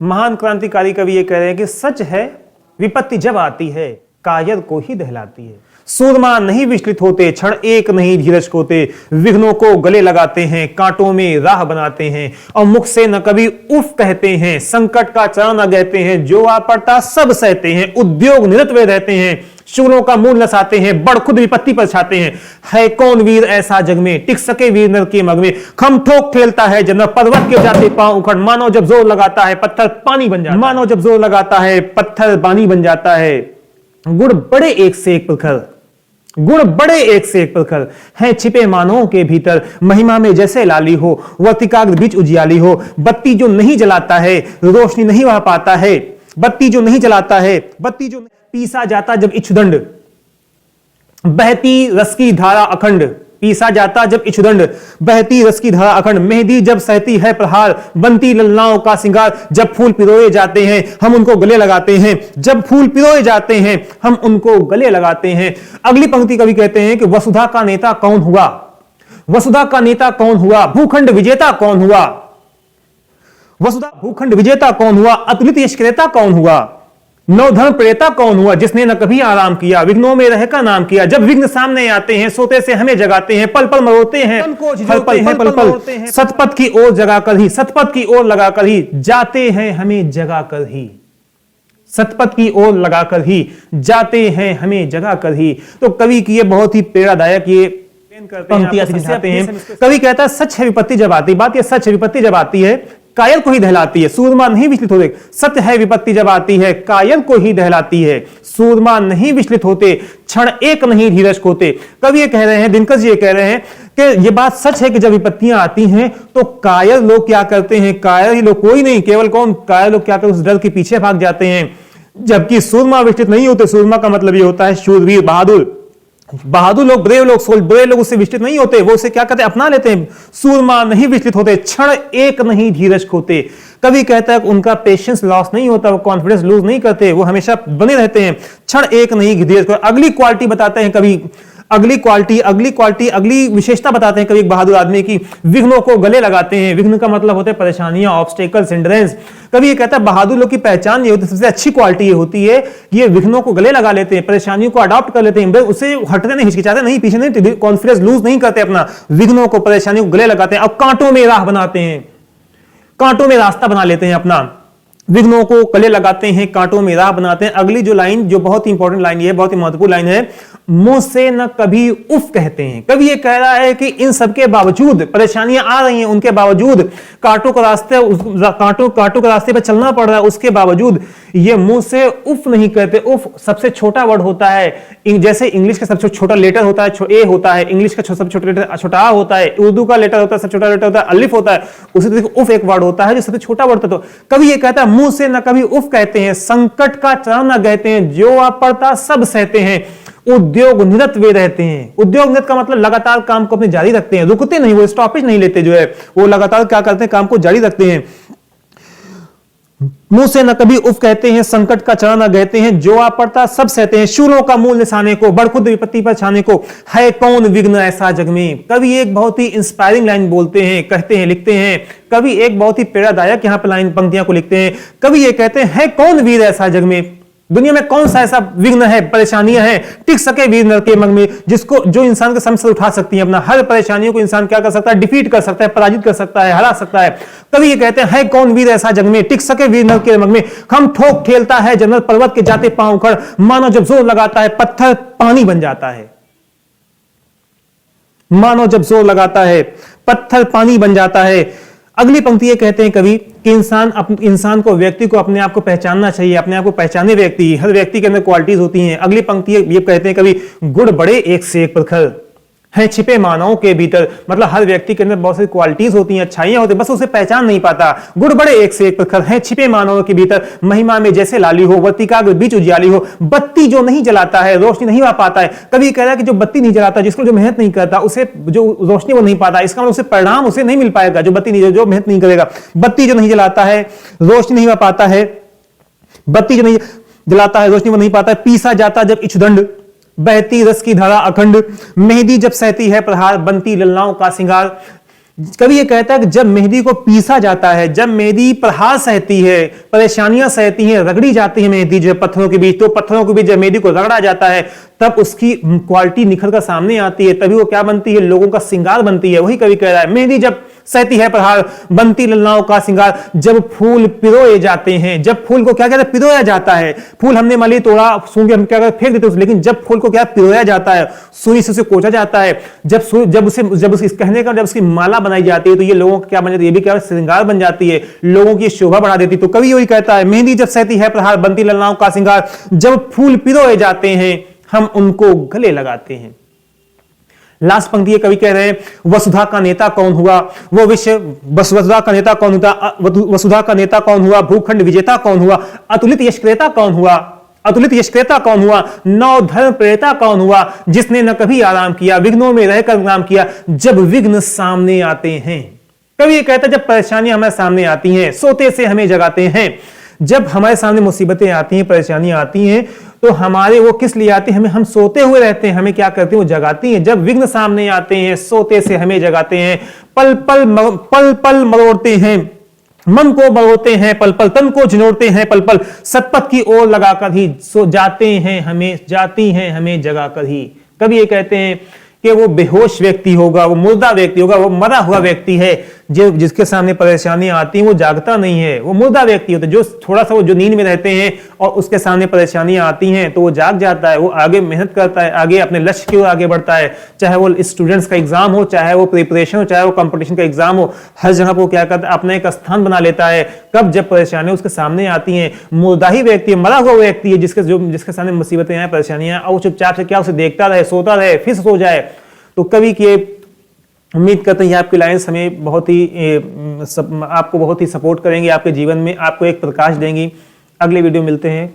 महान क्रांतिकारी कवि ये कह रहे हैं कि सच है विपत्ति जब आती है कायर को ही दहलाती है। सूरमा नहीं विचलित होते, क्षण एक नहीं धीरज खोते, विघ्नों को गले लगाते हैं, कांटों में राह बनाते हैं, और मुख से न कभी उफ कहते हैं, संकट का चरण न कहते हैं, जो आ पड़ता सब सहते हैं, उद्योग निरत वे रहते हैं, शूलों का मूल नसाते हैं, बड़ खुद विपत्ति पर छाते हैं। है कौन वीर ऐसा जग में, टिक सके वीर नर के मग में, खम ठोक खेलता है जन्नत पर्वत के जाते पांव उखड़, मानो जब जोर लगाता है पत्थर पानी बन जाता है, मानो जब जोर लगाता है पत्थर पानी बन जाता है। गुण बड़े एक से एक प्रखर, गुण बड़े एक से एक प्रखर हैं छिपे मानवों के भीतर, महिमा में जैसे लाली हो वर्तिकाग्र बीच उजियाली हो, बत्ती जो नहीं जलाता है रोशनी नहीं वह पाता है, बत्ती जो नहीं जलाता है, बत्ती जो पीसा जाता जब इच्छुदंड, बहती रस की धारा अखंड, पीसा जाता जब इच्छुदंड, बहती रस की धारा अखंड, मेहंदी जब सहती है प्रहार, बनती ललनाओं का सिंगार, जब फूल पिरोए जाते हैं हम उनको गले लगाते हैं, जब फूल पिरोए जाते हैं हम उनको गले लगाते हैं। अगली पंक्ति कवि कहते हैं कि वसुधा का नेता कौन हुआ, वसुधा का नेता कौन हुआ, भूखंड विजेता कौन हुआ, वसुधा भूखंड विजेता कौन हुआ, अतुलित यश क्रेता कौन हुआ, नवधर्म प्रेता कौन हुआ, जिसने न कभी आराम किया, विघ्नों में रहकर नाम किया, जब विघ्न सामने आते हैं सोते से हमें जगाते हैं, पल पल मरोते हैं, पल पल सतपथ की ओर जगाकर ही, सतपथ की ओर लगाकर ही जाते हैं हमें जगाकर ही, सतपथ की ओर लगाकर ही जाते हैं हमें जगाकर ही। तो कवि की ये बहुत ही प्रेरणादायक ये पंक्तियां समझाते हैं। कवि कहता है सच है विपत्ति जब आती, बात ये सच है विपत्ति जब आती है कायल को ही दहलाती है, सूरमा नहीं विचलित होते। सत्य है विपत्ति जब आती है कायल को ही दहलाती है, सूरमा नहीं विचलित होते, क्षण एक नहीं धीरज खोते। कवि ये कह रहे हैं, दिनकर जी ये कह रहे हैं कि ये बात सच है कि जब विपत्तियां आती हैं तो कायल लोग क्या करते हैं, कायल ही लोग कोई नहीं, केवल कौन, कायल लोग क्या करते हैं उस डर के पीछे भाग जाते हैं, जबकि सूरमा विचलित नहीं होते। सूरमा का मतलब ये होता है शूरवीर बहादुर, बहादुर लोग, ब्रेव लोग, ब्रेव लोग उससे विचलित नहीं होते, वो उसे क्या करते हैं अपना लेते हैं। सूरमा नहीं विचलित होते, क्षण एक नहीं धीरज खोते। कभी कहता है उनका पेशेंस लॉस नहीं होता, वो कॉन्फिडेंस लूज नहीं करते, वो हमेशा बने रहते हैं, क्षण एक नहीं धीरज खोते। अगली क्वालिटी बताते हैं कभी, अगली क्वालिटी अगली विशेषता बताते हैं कभी एक बहादुर आदमी की, विघ्नों को गले लगाते हैं। विघ्न का मतलब होता है परेशानियां, ऑब्स्टेकल्स, हिंड्रेंस। कभी ये कहता है बहादुर लोग की पहचान ये होती है, सबसे अच्छी क्वालिटी ये होती है कि ये विघ्नों को गले लगा लेते हैं, परेशानियों को अडॉप्ट कर लेते हैं, उससे हटते नहीं, हिचकिचाते नहीं, पीछे नहीं, कॉन्फिडेंस लूज नहीं करते अपना, विघ्नों को परेशानियों को गले लगाते हैं। अब कांटों में राह बनाते हैं, कांटों में रास्ता बना लेते हैं अपना, विघ्नों को गले लगाते हैं, कांटों में राह बनाते हैं। अगली जो लाइन जो बहुत ही इंपॉर्टेंट लाइन है, बहुत ही महत्वपूर्ण लाइन है, मुंह से न कभी उफ कहते हैं। कभी ये कह रहा है कि इन सब के बावजूद, परेशानियां आ रही हैं उनके बावजूद, कांटों के रास्ते पर चलना पड़ रहा है, उसके बावजूद ये मुंह से उफ नहीं कहते। उफ सबसे छोटा वर्ड होता है, जैसे इंग्लिश का सबसे छोटा लेटर होता है ए होता है, इंग्लिश का सबसे छोटा लेटर छोटा आ होता है, उर्दू का लेटर होता है सबसे छोटा लेटर होता है अलिफ होता है, उसी तरीके उफ एक वर्ड होता है जो सबसे छोटा वर्ड होता है। तो कभी ये कहता है मुंह से न कभी उफ कहते हैं, संकट का चरण न कहते हैं, जो आ पड़ता सब सहते हैं, उद्योग निरत वे रहते हैं। उद्योग निरत का मतलब लगातार काम को अपने जारी रखते हैं, रुकते नहीं, वो स्टॉपेज नहीं लेते, जो है वो लगातार क्या करते हैं, काम को जारी रखते हैं। मुंह से न कभी उफ कहते हैं, संकट का चरण न कहते हैं, जो आ पड़ता सब सहते हैं, शूलों का मूल निशाने को, बड़खुद विपत्ति पर छाने को, है कौन विघ्न ऐसा जग में। कभी एक बहुत ही इंस्पायरिंग लाइन बोलते हैं, कहते हैं, लिखते हैं, कभी एक बहुत ही प्रेरणादायक यहाँ पे लाइन पंक्तियां को लिखते हैं। कभी ये कहते हैं है कौन वीर ऐसा जग में, दुनिया में कौन सा ऐसा विघ्न है, परेशानियां हैं, टिक सके वीर नर के मग में, जिसको जो इंसान के समस्या उठा सकती है, अपना हर परेशानियों को इंसान क्या कर सकता है, डिफीट कर सकता है, पराजित कर सकता है, हरा सकता है। कभी ये कहते हैं है कौन वीर ऐसा जग में, टिक सके वीर नर के मग में, हम ठोक खेलता है जन्नत पर्वत के जाते पांव उखड़, मानो जब जोर लगाता है पत्थर पानी बन जाता है, मानो जब जोर लगाता है पत्थर पानी बन जाता है। अगली पंक्ति ये कहते हैं कवि कि इंसान को, व्यक्ति को अपने आप को पहचानना चाहिए, अपने आप को पहचाने व्यक्ति, हर व्यक्ति के अंदर क्वालिटीज होती हैं। अगली पंक्ति ये कहते हैं कवि गुण बड़े एक से एक प्रखर हैं छिपे मानवों के भीतर, मतलब हर व्यक्ति के अंदर बहुत सारी क्वालिटीज होती हैं, अच्छाइयां होती हैं, बस उसे पहचान नहीं पाता। गुण बड़े एक से एक प्रखर हैं छिपे मानवों के भीतर, महिमा में जैसे लाली हो वर्तिकाग्र बीच उजियाली हो, बत्ती जो नहीं जलाता है रोशनी नहीं पा पाता है। कभी कह रहा है कि जो बत्ती नहीं जलाता, जिसको जो मेहनत नहीं करता उसे जो रोशनी वो नहीं पाता, इसका मतलब उसे परिणाम उसे नहीं मिल पाएगा। जो बत्ती नहीं, जो मेहनत नहीं करेगा, बत्ती जो नहीं जलाता है रोशनी नहीं पाता है, बत्ती जो नहीं जलाता है रोशनी वो नहीं पाता है। पीसा जाता जब इच्छुदंड, बहती रस की धारा अखंड, मेहंदी जब सहती है प्रहार, बनती ललनाओं का सिंगार, कवि ये कहता है कि जब मेहंदी को पीसा जाता है, जब मेहंदी प्रहार सहती है, परेशानियां सहती हैं, रगड़ी जाती है मेहंदी जो पत्थरों के बीच, तो पत्थरों के बीच जब मेहंदी को रगड़ा जाता है तब उसकी क्वालिटी निखर कर सामने आती है, तभी वो क्या बनती है, लोगों का श्रृंगार बनती है। वही कवि कह रहा है, मेहंदी जब सहती है प्रहार, बनती ललनाओं का श्रृंगार। जब फूल पिरोए जाते हैं, जब फूल को क्या कहते हैं, पिरोया जाता है। फूल हमने मान ली तोड़ा, सूंघे हम क्या कहते फेंक देते हैं, लेकिन जब फूल को क्या पिरोया जाता है, सुई से उसे कोचा जाता है, जब उसे कहने का जब उसकी माला बनाई जाती है, तो ये लोगों का क्या बन जाती है, ये भी क्या श्रृंगार बन जाती है, लोगों की शोभा बढ़ा देती है। तो कवि वही कहता है, मेहंदी जब सहती है प्रहार, बनती ललनाओं का श्रृंगार। जब फूल पिरोए जाते हैं, हम उनको गले लगाते हैं। लास्ट पंक्ति कवि कह रहे हैं, वसुधा का नेता कौन हुआ, वो वसुधा का नेता कौन हुआ, वसुधा का नेता कौन हुआ, भूखंड विजेता कौन हुआ, अतुलित यशक्रेता कौन हुआ, अतुलित यशक्रेता कौन हुआ, नौ धर्म प्रेता कौन हुआ, जिसने न कभी आराम किया, विघ्नों में रहकर नाम किया, जब विघ्न सामने आते हैं। कवि ये कहता है, जब परेशानियां हमारे सामने आती हैं, सोते से हमें जगाते हैं। जब हमारे सामने मुसीबतें आती हैं, परेशानियां आती हैं, तो हमारे वो किस लिए आती हैं, हम सोते हुए रहते हैं, हमें क्या करती हैं, वो जगाती हैं। जब विघ्न सामने आते हैं, सोते से हमें जगाते हैं, पल पल मरोड़ते हैं, मन को मरोड़ते हैं पल पल, तन को झिनोड़ते हैं पल पल, सतपथ की ओर लगाकर ही सो जाती हैं हमें जगाकर ही। कभी ये कहते हैं कि वो बेहोश व्यक्ति होगा, वो मुर्दा व्यक्ति होगा, वो मरा हुआ व्यक्ति है, जिसके सामने परेशानियां आती हैं वो जागता नहीं है, वो मुर्दा व्यक्ति होता है। जो थोड़ा सा वो जो नींद में रहते हैं और उसके सामने परेशानियां आती हैं तो वो जाग जाता है, वो आगे मेहनत करता है, आगे अपने लक्ष्य की ओर आगे बढ़ता है। चाहे वो स्टूडेंट्स का एग्जाम हो, चाहे वो प्रिपरेशन हो, चाहे वो कंपटीशन का एग्जाम हो, हर जगह वो क्या करता है, अपना एक स्थान बना लेता है। कब जब परेशानियां उसके सामने आती हैं, मुर्दा ही व्यक्ति, मरा हुआ व्यक्ति है, जिसके सामने मुसीबतें आए, परेशानियां, और चुपचाप से क्या उसे देखता रहे, सोता रहे, फिर सो जाए। तो कवि की उम्मीद करते हैं आपकी लाइन्स हमें आपको बहुत ही सपोर्ट करेंगी, आपके जीवन में आपको एक प्रकाश देंगी। अगले वीडियो मिलते हैं।